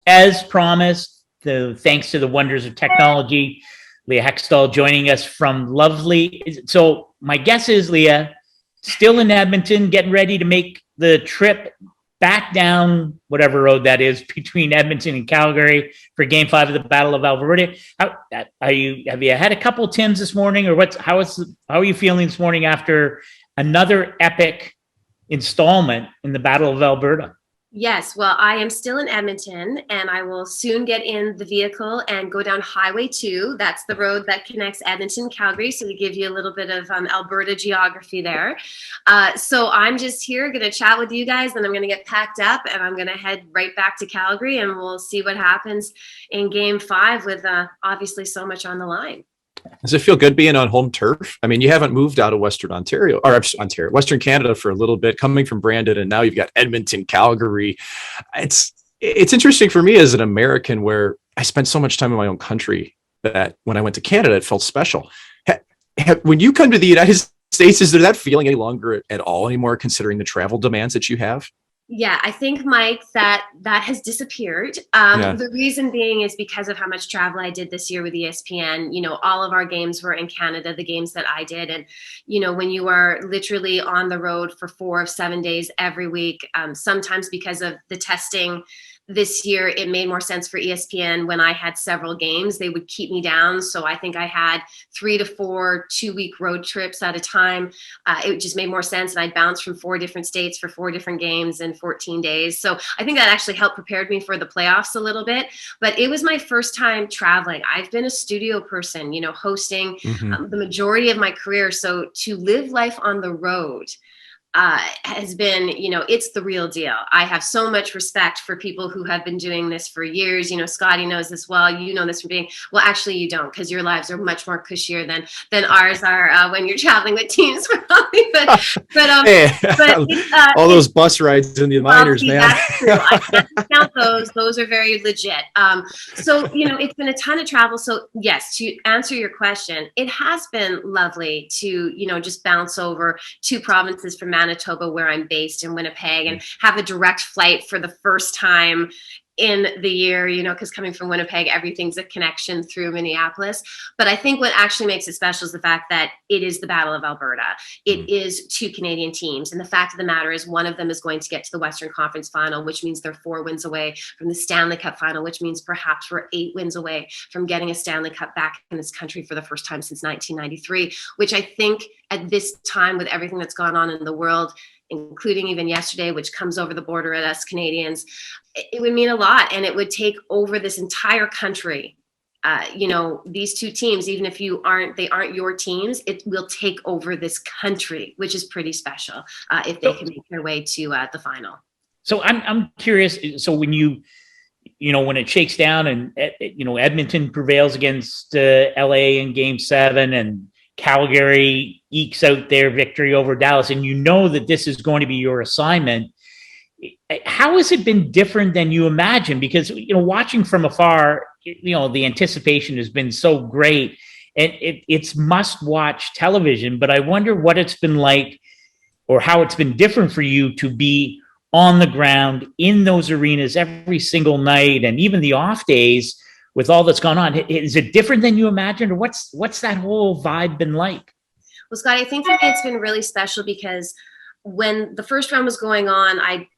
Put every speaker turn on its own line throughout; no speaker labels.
as promised, thanks to the wonders of technology, Leah Hextall joining us from lovely. So my guess is, Leah, still in Edmonton, getting ready to make the trip back down whatever road that is between Edmonton and Calgary for Game 5 of the Battle of Alberta. Have you had a couple of Tims this morning, or how are you feeling this morning after another epic installment in the Battle of Alberta?
Yes, well, I am still in Edmonton, and I will soon get in the vehicle and go down Highway 2. That's the road that connects Edmonton and Calgary, so to give you a little bit of Alberta geography there. So I'm just here going to chat with you guys, and I'm going to get packed up, and I'm going to head right back to Calgary, and we'll see what happens in Game 5 with obviously so much on the line.
Does it feel good being on home turf? I mean, you haven't moved out of Western Canada for a little bit, coming from Brandon, and now you've got Edmonton, Calgary. It's interesting for me as an American, where I spent so much time in my own country that when I went to Canada, it felt special. When you come to the United States, is there that feeling any longer at all anymore, considering the travel demands that you have?
Yeah, I think, Mike, that has disappeared. The reason being is because of how much travel I did this year with ESPN. You know, all of our games were in Canada, the games that I did. And, you know, when you are literally on the road for 4 of 7 days every week, sometimes because of the testing this year, it made more sense for ESPN when I had several games. They would keep me down. So I think I had 3 to 4 2-week road trips at a time. It just made more sense. And I'd bounce from 4 different states for 4 different games in 14 days. So I think that actually helped prepare me for the playoffs a little bit. But it was my first time traveling. I've been a studio person, you know, hosting the majority of my career. So to live life on the road has been, you know, it's the real deal. I have so much respect for people who have been doing this for years. You know, Scotty knows this well. You know this from being, well, actually you don't, because your lives are much more cushier than ours are when you're traveling with teams.
All those bus rides in the minors, man.
That's true. I can't count those. Those are very legit. So, you know, it's been a ton of travel. So yes, to answer your question, it has been lovely to, you know, just bounce over 2 provinces from Manitoba, where I'm based, in Winnipeg, and have a direct flight for the first time in the year, you know, because coming from Winnipeg, everything's a connection through Minneapolis. But I think what actually makes it special is the fact that it is the Battle of Alberta. It is 2 Canadian teams. And the fact of the matter is, one of them is going to get to the Western Conference Final, which means they're 4 wins away from the Stanley Cup Final, which means perhaps we're 8 wins away from getting a Stanley Cup back in this country for the first time since 1993, which I think at this time, with everything that's gone on in the world, including even yesterday, which comes over the border at us Canadians, it would mean a lot. And it would take over this entire country. You know, these 2 teams, even if they aren't your teams, it will take over this country, which is pretty special if they can make their way to the final.
So I'm curious. So when when it shakes down and, you know, Edmonton prevails against LA in Game 7, and Calgary ekes out their victory over Dallas, and you know that this is going to be your assignment, how has it been different than you imagined? Because, you know, watching from afar, you know, the anticipation has been so great, and it's must-watch television. But I wonder what it's been like, or how it's been different for you to be on the ground in those arenas every single night, and even the off days, with all that's gone on. Is it different than you imagined, or what's that whole vibe been like?
Well, Scott, I think for me it's been really special, because when the first round was going on, I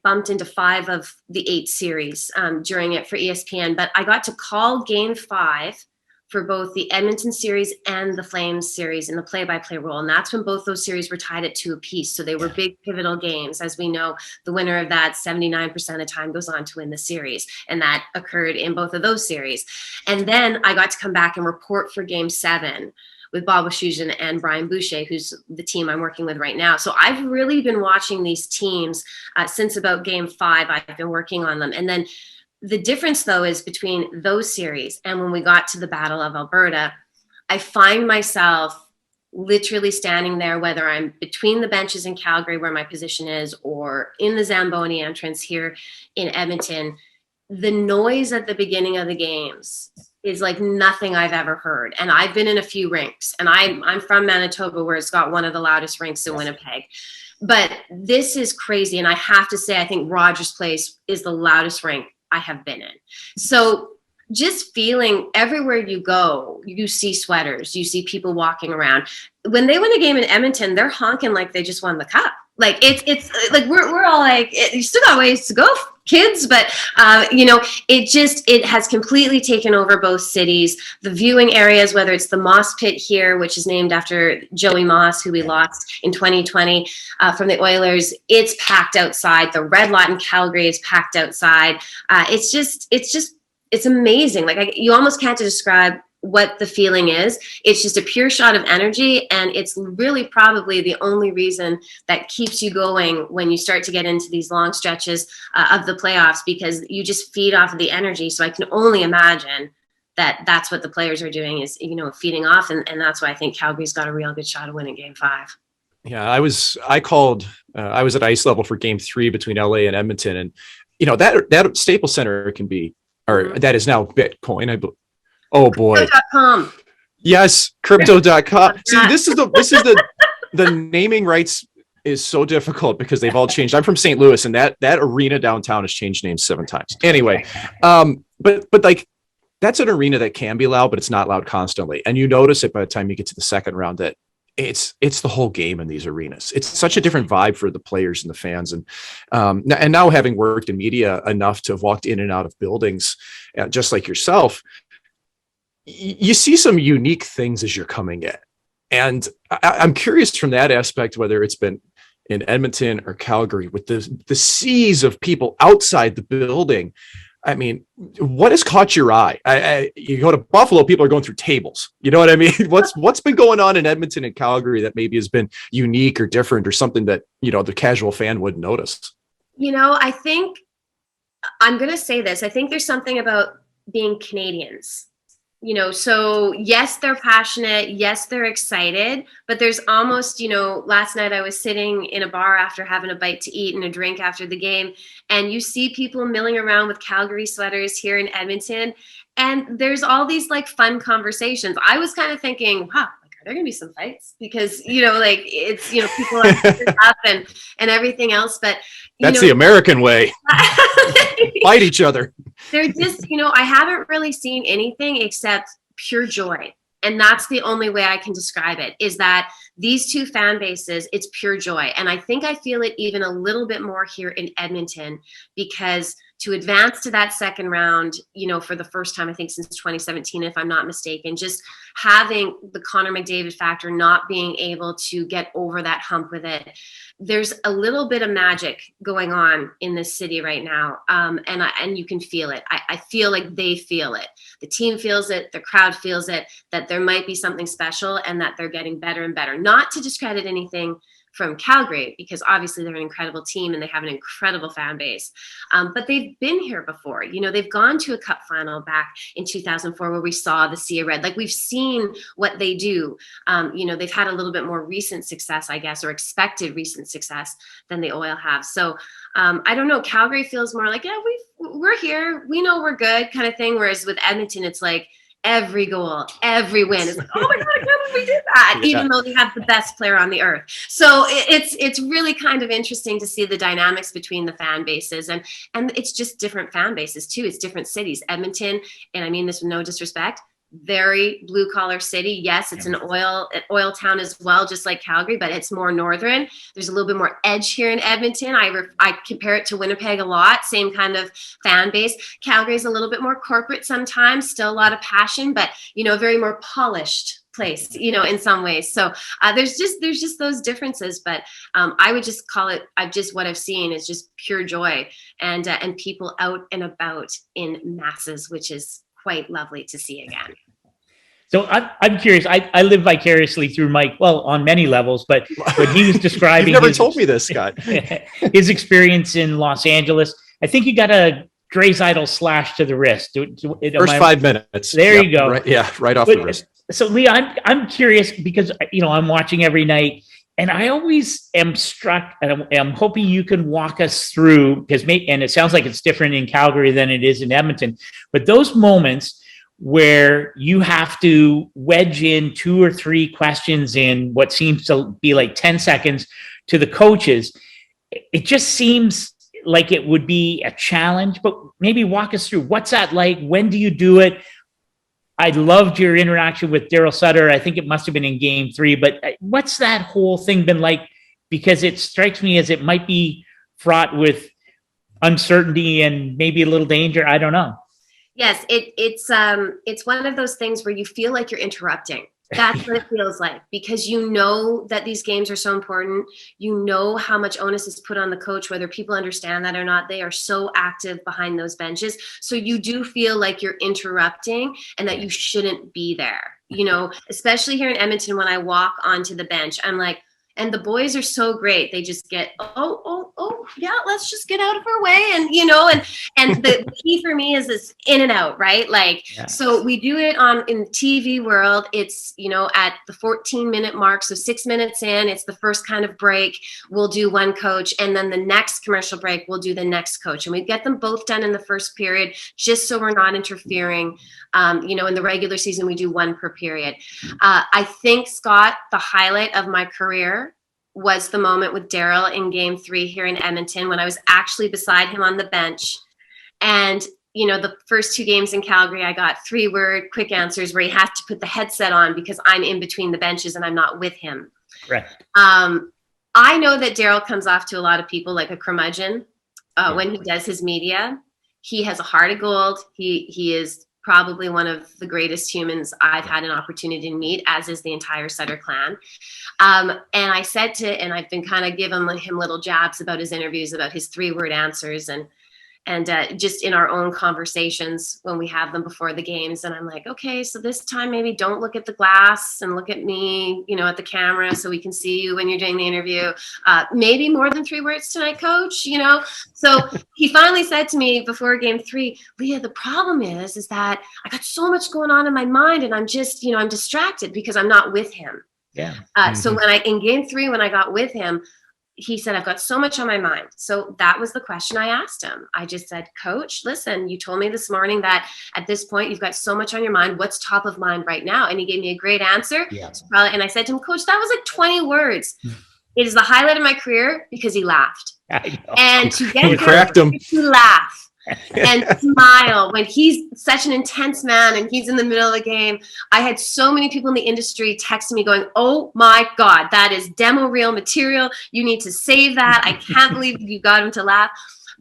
bumped into 5 of the 8 series during it for ESPN, but I got to call Game 5 for both the Edmonton series and the Flames series in the play-by-play role. And that's when both those series were tied at 2 apiece. So they were big pivotal games. As we know, the winner of that 79% of the time goes on to win the series. And that occurred in both of those series. And then I got to come back and report for Game 7 with Bob Wischusen and Brian Boucher, who's the team I'm working with right now. So I've really been watching these teams since about Game 5. I've been working on them. And then the difference, though, is between those series and when we got to the Battle of Alberta, I find myself literally standing there, whether I'm between the benches in Calgary, where my position is, or in the Zamboni entrance here in Edmonton. The noise at the beginning of the games is like nothing I've ever heard. And I've been in a few rinks, and I'm from Manitoba, where it's got one of the loudest rinks in Winnipeg. But this is crazy. And I have to say, I think Rogers Place is the loudest rink I have been in. So just feeling everywhere you go, you see sweaters, you see people walking around. When they win a game in Edmonton, they're honking like they just won the cup. Like it's like we're all like, you still got ways to go, kids, but it has completely taken over both cities. The viewing areas, whether it's the Moss Pit here, which is named after Joey Moss, who we lost in 2020 from the Oilers, it's packed outside. The Red Lot in Calgary is packed outside. It's amazing. Like you almost can't describe what the feeling is. It's just a pure shot of energy, and it's really probably the only reason that keeps you going when you start to get into these long stretches of the playoffs, because you just feed off of the energy. So I can only imagine that that's what the players are doing, is feeding off, and that's why I think Calgary's got a real good shot of winning Game 5.
Yeah, I was at ice level for Game 3 between LA and Edmonton, and that Staples Center can be, or that is now Bitcoin. Oh boy.
Crypto.com.
Yes, crypto.com. See, this is the naming rights is so difficult because they've all changed. I'm from St. Louis, and that arena downtown has changed names 7 times. Anyway, but like that's an arena that can be loud, but it's not loud constantly. And you notice it by the time you get to the second round that it's the whole game in these arenas. It's such a different vibe for the players and the fans. And now having worked in media enough to have walked in and out of buildings, just like yourself, you see some unique things as you're coming in. And I'm curious from that aspect, whether it's been in Edmonton or Calgary, with the seas of people outside the building. I mean, what has caught your eye? You go to Buffalo, people are going through tables. You know what I mean? What's been going on in Edmonton and Calgary that maybe has been unique or different, or something that, the casual fan wouldn't notice?
I think I'm going to say this. I think there's something about being Canadians. So yes, they're passionate. Yes, they're excited, but there's almost, last night I was sitting in a bar after having a bite to eat and a drink after the game, and you see people milling around with Calgary sweaters here in Edmonton, and there's all these like fun conversations. I was kind of thinking, wow, are there gonna be some fights? Because, it's, people are up and everything else, but
that's the American way. Fight each other.
They're just, I haven't really seen anything except pure joy. And that's the only way I can describe it, is that these two fan bases, it's pure joy. And I think I feel it even a little bit more here in Edmonton, because to advance to that second round, for the first time, I think since 2017, if I'm not mistaken, just having the Connor McDavid factor, not being able to get over that hump with it. There's a little bit of magic going on in this city right now. And you can feel it. I feel like they feel it. The team feels it. The crowd feels it, that there might be something special and that they're getting better and better. Not to discredit anything from Calgary, because obviously they're an incredible team and they have an incredible fan base. But they've been here before. They've gone to a cup final back in 2004 where we saw the Sea of Red. Like, we've seen what they do. They've had a little bit more recent success, I guess, or expected recent success than the Oil have. So I don't know. Calgary feels more like, yeah, we're here. We know we're good kind of thing. Whereas with Edmonton, it's like, every goal, every win is like, oh my God, I can't believe we did that, even though they have the best player on the earth. So it's really kind of interesting to see the dynamics between the fan bases, and it's just different fan bases too. It's different cities. Edmonton, and I mean this with no disrespect, very blue collar city. Yes, it's an oil town as well, just like Calgary, but it's more northern. There's a little bit more edge here in Edmonton. I compare it to Winnipeg a lot, same kind of fan base. Calgary's a little bit more corporate sometimes, still a lot of passion, but a very more polished place, in some ways. So there's just those differences, but I would just call it, what I've seen is just pure joy and people out and about in masses, which is quite lovely to see again.
So I'm curious. I live vicariously through Mike, well, on many levels, but when he was describing
You've never told me this, Scott.
his experience in Los Angeles, I think you got a Gray's Idol slash to the wrist.
First 5 minutes.
There you go.
Right off the wrist.
So Leah, I'm curious because, I'm watching every night, and I always am struck, and I'm hoping you can walk us through, and it sounds like it's different in Calgary than it is in Edmonton, but those moments where you have to wedge in 2 or 3 questions in what seems to be like 10 seconds to the coaches, it just seems like it would be a challenge, but maybe walk us through what's that like? When do you do it? I loved your interaction with Daryl Sutter. I think it must have been in game 3, but what's that whole thing been like? Because it strikes me as it might be fraught with uncertainty and maybe a little danger. I don't know.
Yes, it's one of those things where you feel like you're interrupting. That's what it feels like, because you know that these games are so important. You know how much onus is put on the coach, whether people understand that or not. They are so active behind those benches. So you do feel like you're interrupting and that you shouldn't be there. You know, especially here in Edmonton, when I walk onto the bench, I'm like, and the boys are so great. They just get, yeah, let's just get out of our way. And, you know, and the key for me is this in and out, right? Like, yes. So we do it in the TV world. It's, you know, at the 14-minute mark. So 6 minutes in, it's the first kind of break. We'll do one coach. And then the next commercial break, we'll do the next coach. And we get them both done in the first period, just so we're not interfering. You know, in the regular season, we do one per period. I think, Scott, the highlight of my career was the moment with Daryl in game 3 here in Edmonton, when I was actually beside him on the bench. And, you know, the first 2 games in Calgary, I got 3-word quick answers where he had to put the headset on because I'm in between the benches and I'm not with him.
Right.
I know that Daryl comes off to a lot of people like a curmudgeon when he does his media. He has a heart of gold. He is probably one of the greatest humans I've had an opportunity to meet, as is the entire Sutter clan. And I said and I've been kind of giving him little jabs about his interviews, about his 3-word answers, and just in our own conversations when we have them before the games. And I'm like, okay, so this time maybe don't look at the glass and look at me, you know, at the camera so we can see you when you're doing the interview. Maybe more than 3 words tonight, coach, you know? So he finally said to me before game 3, Leah, the problem is that I got so much going on in my mind and I'm just, you know, I'm distracted because I'm not with him.
Yeah.
So in game 3, when I got with him, he said, I've got so much on my mind. So that was the question I asked him. I just said, Coach, listen, you told me this morning that at this point, you've got so much on your mind. What's top of mind right now? And he gave me a great answer.
Yeah.
And I said to him, Coach, that was like 20 words. It is the highlight of my career because he laughed. And to get
you cracked him.
To laugh and smile when he's such an intense man and he's in the middle of the game. I had so many people in the industry texting me going, oh my God, that is demo reel material. You need to save that. I can't believe you got him to laugh.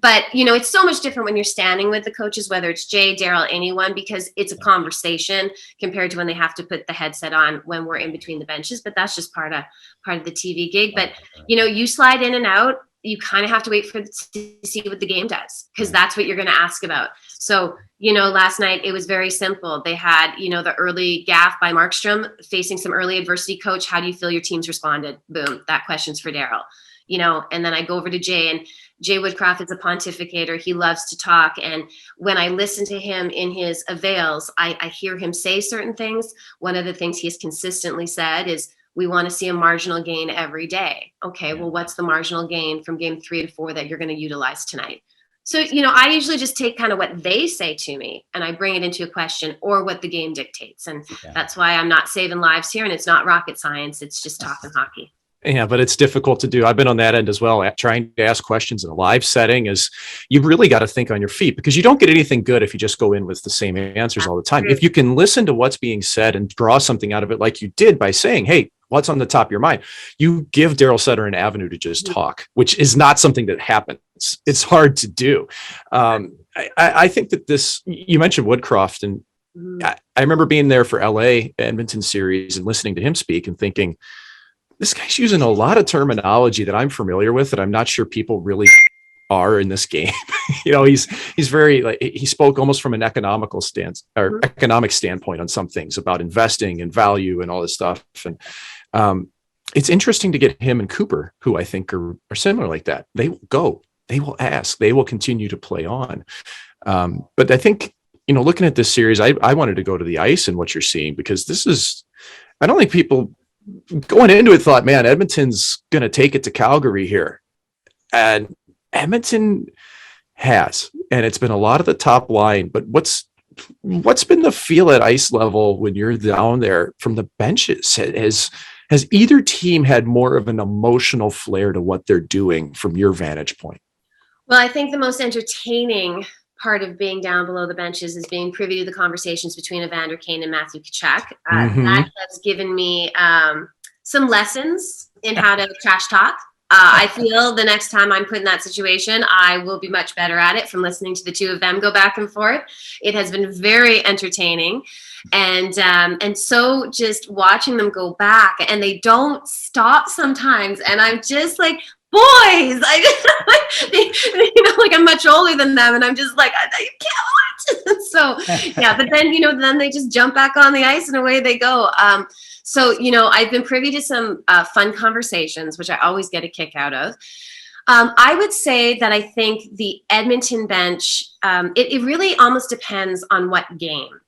But, you know, it's so much different when you're standing with the coaches, whether it's Jay, Daryl, anyone, because it's a conversation compared to when they have to put the headset on when we're in between the benches. But that's just part of the TV gig. But, you know, you slide in and out. You kind of have to wait to see what the game does, because that's what you're going to ask about. So, you know, last night it was very simple. They had, you know, the early gaff by Markstrom facing some early adversity. Coach, how do you feel your team's responded? Boom, that question's for Daryl. You know, and then I go over to Jay, and Jay Woodcroft is a pontificator. He loves to talk. And when I listen to him in his avails, I hear him say certain things. One of the things he has consistently said is, we want to see a marginal gain every day. Okay, well, what's the marginal gain from game 3 to 4 that you're going to utilize tonight? So, you know, I usually just take kind of what they say to me and I bring it into a question or what the game dictates. And that's why I'm not saving lives here, and it's not rocket science. It's just talking hockey.
Yeah, but it's difficult to do. I've been on that end as well. Trying to ask questions in a live setting is, you really got to think on your feet, because you don't get anything good if you just go in with the same answers all the time. If you can listen to what's being said and draw something out of it, like you did by saying, hey, what's on the top of your mind? You give Daryl Sutter an avenue to just talk, which is not something that happens. It's hard to do. I think that you mentioned Woodcroft, and I remember being there for LA Edmonton series and listening to him speak and thinking, this guy's using a lot of terminology that I'm familiar with that I'm not sure people really are in this game. You know, he's very, like, he spoke almost from an economic standpoint on some things about investing and value and all this stuff. And it's interesting to get him and Cooper, who I think are similar like that. They will go, they will ask, they will continue to play on. But I think, you know, looking at this series, I wanted to go to the ice and what you're seeing, because I don't think people going into it thought, man, Edmonton's going to take it to Calgary here. And Edmonton has, and it's been a lot of the top line. But what's been the feel at ice level when you're down there from the benches? Has either team had more of an emotional flair to what they're doing from your vantage point?
Well, I think the most entertaining part of being down below the benches is being privy to the conversations between Evander Kane and Matthew Tkachuk. That has given me some lessons in how to trash talk. I feel the next time I'm put in that situation, I will be much better at it from listening to the two of them go back and forth. It has been very entertaining. And so just watching them go back, and they don't stop sometimes. And I'm just like, boys, like I'm much older than them, and I'm just like, you can't. So yeah, but then then they just jump back on the ice and away they go. So I've been privy to some fun conversations, which I always get a kick out of. I would say that I think the Edmonton bench, it really almost depends on what game.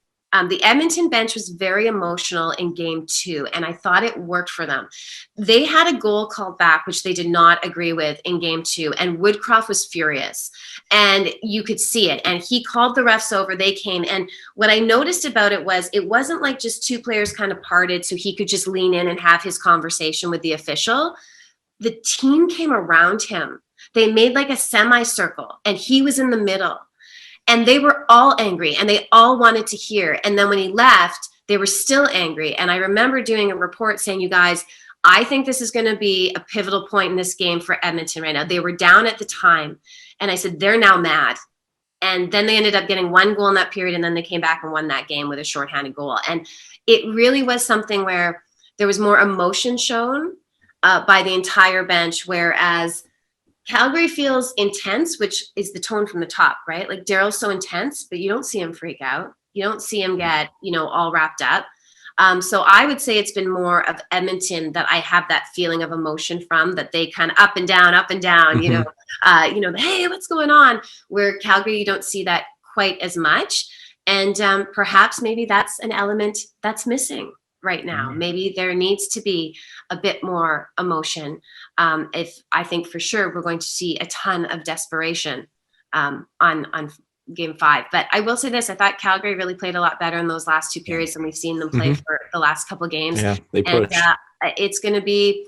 The Edmonton bench was very emotional in game 2, and I thought it worked for them. They had a goal called back, which they did not agree with in game 2, and Woodcroft was furious, and you could see it. And he called the refs over, they came. And what I noticed about it wasn't like just two players kind of parted so he could just lean in and have his conversation with the official. The team came around him. They made like a semicircle, and he was in the middle. And they were all angry, and they all wanted to hear. And then when he left, they were still angry. And I remember doing a report saying, you guys, I think this is going to be a pivotal point in this game for Edmonton right now. They were down at the time. And I said, they're now mad. And then they ended up getting one goal in that period, and then they came back and won that game with a shorthanded goal. And it really was something where there was more emotion shown by the entire bench, whereas Calgary feels intense, which is the tone from the top, right? Like Daryl's so intense, but you don't see him freak out. You don't see him get, all wrapped up. So I would say it's been more of Edmonton that I have that feeling of emotion from, that they kind of up and down, hey, what's going on? Where Calgary, you don't see that quite as much. And perhaps maybe that's an element that's missing right now. Maybe there needs to be a bit more emotion. If I think for sure we're going to see a ton of desperation on game 5. But I will say this, I thought Calgary really played a lot better in those last 2 periods than we've seen them play for the last couple of games.
Yeah, they pushed.
And it's going to be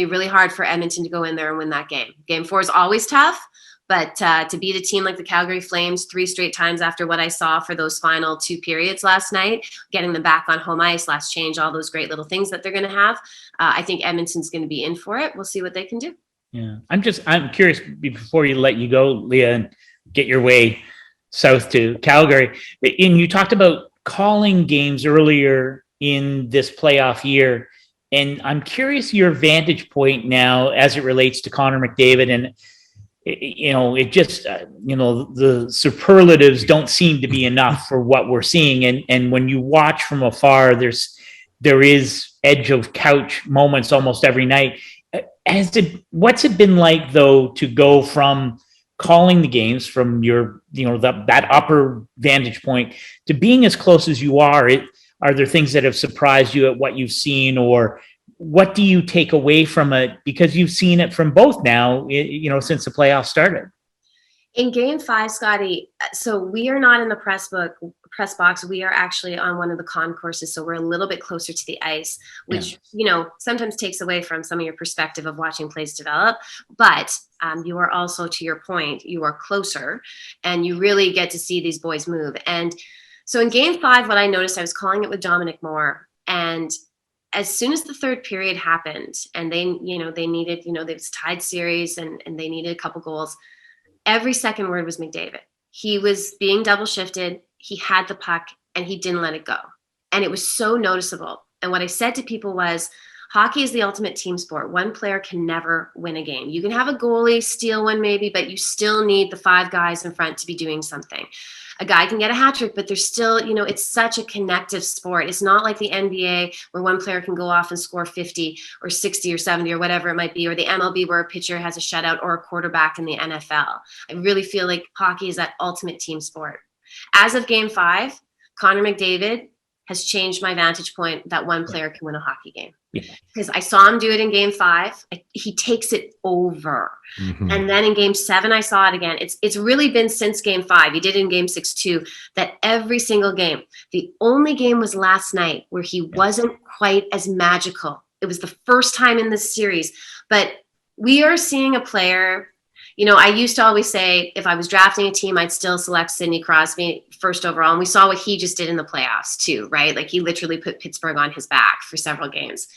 really hard for Edmonton to go in there and win that game. Game 4 is always tough. But to beat a team like the Calgary Flames 3 straight times after what I saw for those final 2 periods last night, getting them back on home ice, last change, all those great little things that they're going to have, I think Edmonton's going to be in for it. We'll see what they can do.
Yeah, I'm curious before you let you go, Leah, and get your way south to Calgary. And you talked about calling games earlier in this playoff year, and I'm curious your vantage point now as it relates to Connor McDavid. And it just, the superlatives don't seem to be enough for what we're seeing. And when you watch from afar, there is edge of couch moments almost every night. What's it been like though, to go from calling the games from your, that upper vantage point to being as close as you are? Are there things that have surprised you at what you've seen, or what do you take away from it? Because you've seen it from both now, since the playoffs started.
In game 5, Scotty, so we are not in the press box. We are actually on one of the concourses. So we're a little bit closer to the ice, which, sometimes takes away from some of your perspective of watching plays develop. But you are also, to your point, you are closer and you really get to see these boys move. And so in game 5, what I noticed, I was calling it with Dominic Moore, and as soon as the 3rd period happened and they needed, they was tied series and they needed a couple goals, every second word was McDavid. He was being double shifted. He had the puck and he didn't let it go. And it was so noticeable. And what I said to people was, hockey is the ultimate team sport. One player can never win a game. You can have a goalie steal one maybe, but you still need the 5 guys in front to be doing something. A guy can get a hat trick, but there's still, it's such a connective sport. It's not like the NBA where one player can go off and score 50 or 60 or 70 or whatever it might be, or the MLB where a pitcher has a shutout, or a quarterback in the NFL. I really feel like hockey is that ultimate team sport. As of game 5, Connor McDavid has changed my vantage point that one player can win a hockey game. Because I saw him do it in game 5. He takes it over. Mm-hmm. And then in game 7, I saw it again. It's really been since game 5. He did it in game 6 too, that every single game. The only game was last night where he wasn't quite as magical. It was the first time in this series. But we are seeing a player, I used to always say if I was drafting a team, I'd still select Sidney Crosby first overall. And we saw what he just did in the playoffs too, right? Like he literally put Pittsburgh on his back for several games.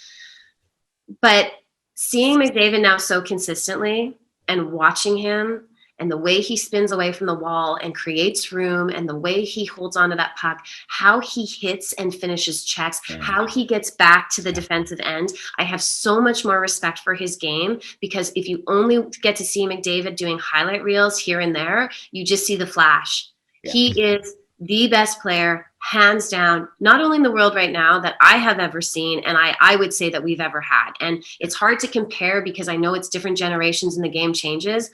But seeing McDavid now so consistently and watching him and the way he spins away from the wall and creates room and the way he holds onto that puck, how he hits and finishes checks, how he gets back to the defensive end. I have so much more respect for his game, because if you only get to see McDavid doing highlight reels here and there, you just see the flash. Yeah. He is the best player, hands down, not only in the world right now that I have ever seen, and I would say that we've ever had. And it's hard to compare because I know it's different generations and the game changes.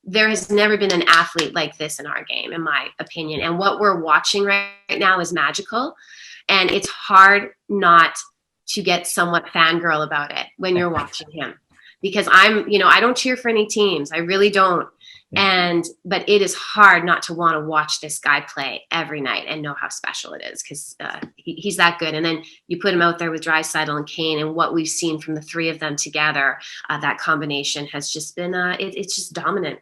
There has never been an athlete like this in our game, in my opinion. And what we're watching right now is magical. And it's hard not to get somewhat fangirl about it when you're watching him. Because I don't cheer for any teams. I really don't. But it is hard not to want to watch this guy play every night and know how special it is, because he's that good. And then you put him out there with Draisaitl and Kane, and what we've seen from the three of them together, that combination has just been, it's just dominant.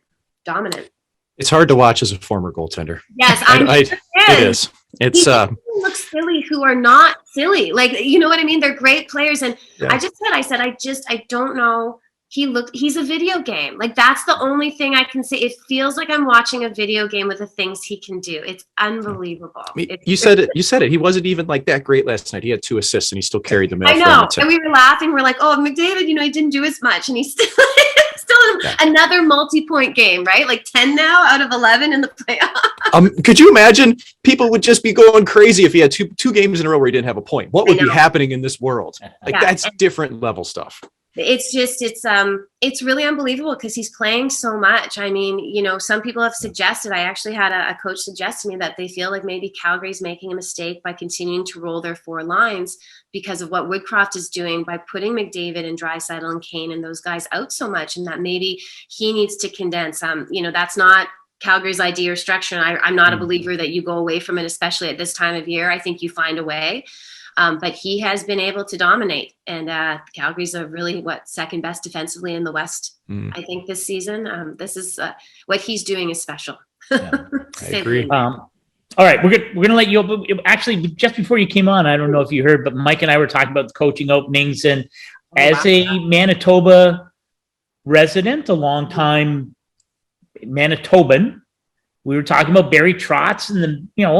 It's hard to watch as a former goaltender.
Yes,
it is. It's
look silly who are not silly. Like, you know what I mean? They're great players. And yeah. I don't know. He's a video game. Like, that's the only thing I can say. It feels like I'm watching a video game with the things he can do. It's unbelievable.
I mean, you said it. He wasn't even like that great last night. He had 2 assists and he still carried the mail.
I know. And we were laughing. We're like, oh, McDavid, he didn't do as much. And he's still another multi-point game, right? Like 10 now out of 11 in the playoffs.
Could you imagine? People would just be going crazy if he had two games in a row where he didn't have a point. What would be happening in this world? Like, that's different level stuff. It's really unbelievable because he's playing so much. I mean, some people have suggested, I actually had a coach suggest to me that they feel like maybe Calgary's making a mistake by continuing to roll their 4 lines because of what Woodcroft is doing by putting McDavid and Draisaitl and Kane and those guys out so much, and that maybe he needs to condense. That's not Calgary's idea or structure. And I'm not a believer that you go away from it, especially at this time of year. I think you find a way. But he has been able to dominate, and Calgary's a really second best defensively in the West. I think this season. This is what he's doing is special. Yeah, I agree.
All right, we're gonna let you. Actually, just before you came on, I don't know if you heard, but Mike and I were talking about the coaching openings, and as a Manitoba resident, a longtime Manitoban. We were talking about Barry Trotz and you're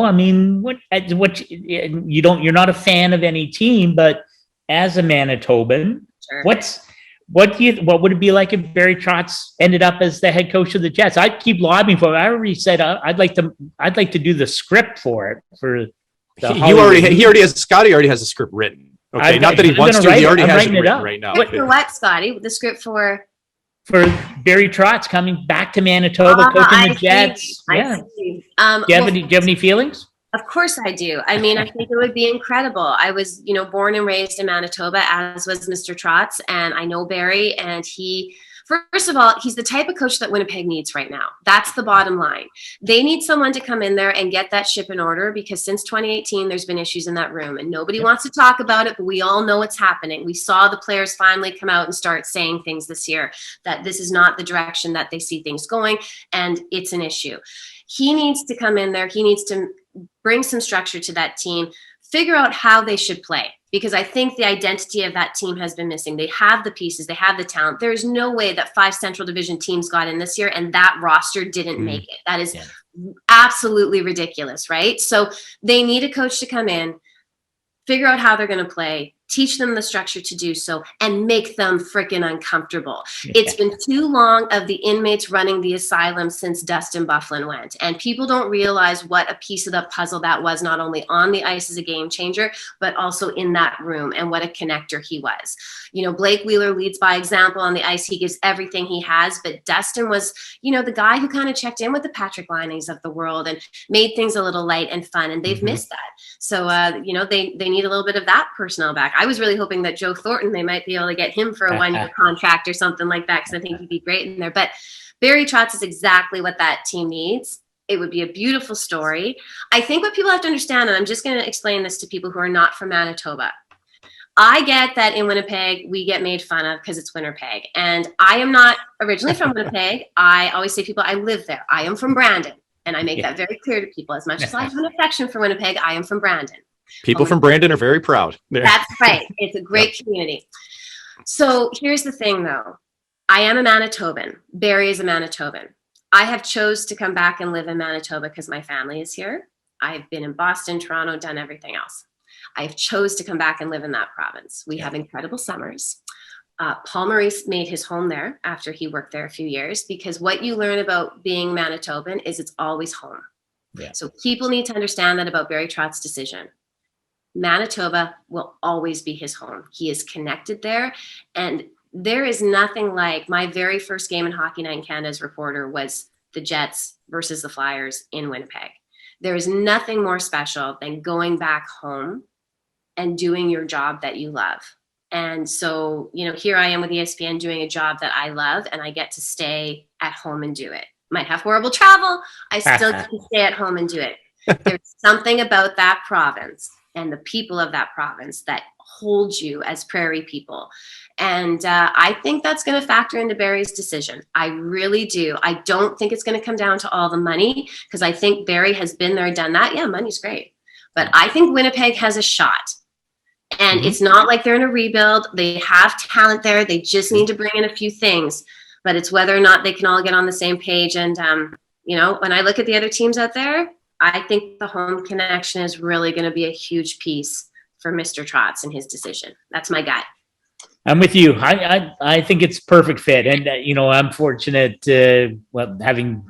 not a fan of any team, but as a Manitoban,
sure.
What would it be like if Barry Trotz ended up as the head coach of the Jets? I'd keep lobbying for it. I already said I'd like to do the script for it for
Scotty already has a script written. Okay, not that he wants to, he already has it written right now.
For what, Scotty? The script for
Barry Trotz coming back to Manitoba, coaching the Jets.
I
see. Do you have any feelings?
Of course I do. I mean, I think it would be incredible. I was, born and raised in Manitoba, as was Mr. Trotz, and I know Barry, and first of all, he's the type of coach that Winnipeg needs right now. That's the bottom line. They need someone to come in there and get that ship in order, because since 2018, there's been issues in that room and nobody wants to talk about it, but we all know what's happening. We saw the players finally come out and start saying things this year that this is not the direction that they see things going, and it's an issue. He needs to come in there. He needs to bring some structure to that team, figure out how they should play. Because I think the identity of that team has been missing. They have the pieces. They have the talent. There's no way that 5 Central Division teams got in this year and that roster didn't make it. That is absolutely ridiculous, right? So they need a coach to come in, figure out how they're going to play, teach them the structure to do so, and make them freaking uncomfortable. It's been too long of the inmates running the asylum since Dustin Byfuglien went. And people don't realize what a piece of the puzzle that was, not only on the ice as a game changer, but also in that room, and what a connector he was. Blake Wheeler leads by example on the ice. He gives everything he has, but Dustin was, the guy who kind of checked in with the Patrick Laine's of the world and made things a little light and fun, and they've missed that. So, they need a little bit of that personnel back. I was really hoping that Joe Thornton, they might be able to get him for a 1-year contract or something like that, because I think he'd be great in there. But Barry Trotz is exactly what that team needs. It would be a beautiful story. I think what people have to understand, and I'm just going to explain this to people who are not from Manitoba, I get that in Winnipeg, we get made fun of because it's Winnipeg. And I am not originally from Winnipeg. I always say to people, I live there. I am from Brandon. And I make that very clear to people. As much as I have an affection for Winnipeg, I am from Brandon.
People from Brandon are very proud.
That's right. It's a great community. So here's the thing, though. I am a Manitoban. Barry is a Manitoban. I have chose to come back and live in Manitoba because my family is here. I've been in Boston, Toronto, done everything else. I've chose to come back and live in that province. We have incredible summers. Paul Maurice made his home there after he worked there a few years, because what you learn about being Manitoban is it's always home.
Yeah.
So people need to understand that about Barry Trott's decision. Manitoba will always be his home. He is connected there. And there is nothing like my very first game in Hockey Night in Canada as reporter was the Jets versus the Flyers in Winnipeg. There is nothing more special than going back home and doing your job that you love. And so, here I am with ESPN doing a job that I love, and I get to stay at home and do it. Might have horrible travel. I still get to stay at home and do it. There's something about that province and the people of that province that hold you as prairie people. And I think that's going to factor into Barry's decision. I really do. I don't think it's going to come down to all the money, because I think Barry has been there, done that. Yeah, money's great. But I think Winnipeg has a shot. And it's not like they're in a rebuild. They have talent there. They just need to bring in a few things. But it's whether or not they can all get on the same page. And, when I look at the other teams out there, I think the home connection is really going to be a huge piece for Mr. Trotz and his decision. That's my gut.
I'm with you. I think it's perfect fit. And, I'm fortunate, having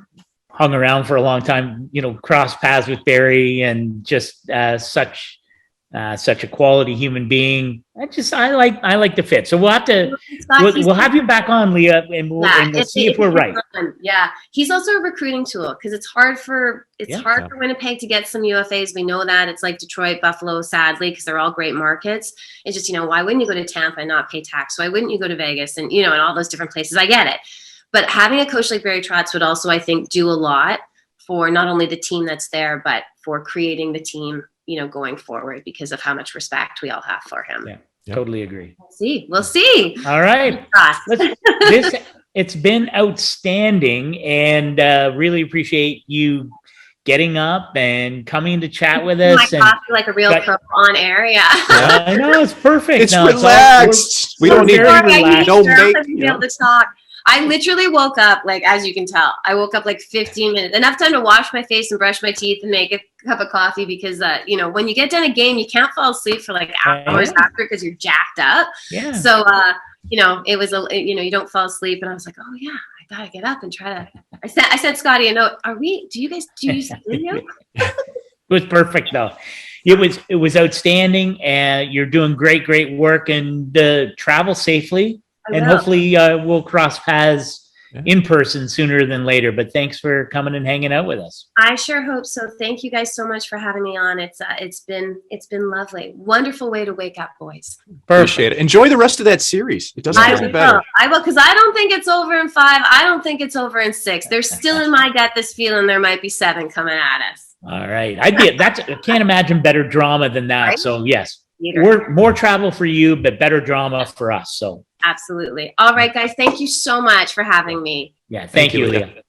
hung around for a long time, cross paths with Barry, and just such a quality human being. I like the fit. So we'll have to, we'll have you back on, Leah, and we'll see if we're right.
Yeah. He's also a recruiting tool, because it's hard for Winnipeg to get some UFAs. We know that. It's like Detroit, Buffalo, sadly, because they're all great markets. It's just, why wouldn't you go to Tampa and not pay tax? Why wouldn't you go to Vegas and, and all those different places? I get it. But having a coach like Barry Trotz would also, I think, do a lot for not only the team that's there, but for creating the team, going forward, because of how much respect we all have for him.
Yeah, totally agree.
We'll see.
All right. It's been outstanding, and really appreciate you getting up and coming to chat with us.
My coffee like a real pro on air. Yeah.
I know, it's perfect.
It's relaxed. We don't need
to
be
able to talk. I literally woke up, as you can tell, I woke up 15 minutes, enough time to wash my face and brush my teeth and make a cup of coffee, because, when you get done a game, you can't fall asleep for hours after, because you're jacked up.
Yeah.
So, it was, you don't fall asleep. And I was like, oh yeah, I gotta get up and try to, I sent Scotty a note. Do you use video?
It was perfect though. It was outstanding, and you're doing great work, and travel safely. And hopefully we'll cross paths in person sooner than later. But thanks for coming and hanging out with us.
I sure hope so. Thank you guys so much for having me on. It's been lovely. Wonderful way to wake up, boys.
Appreciate it. Enjoy the rest of that series. It doesn't get any better.
I will, because I don't think it's over in 5. I don't think it's over in 6. There's still in my gut this feeling there might be 7 coming at us.
All right. I can't imagine better drama than that. Right? So yes. More travel for you, but better drama for us. So
absolutely. All right, guys. Thank you so much for having me.
Yeah. Thank you, Leah.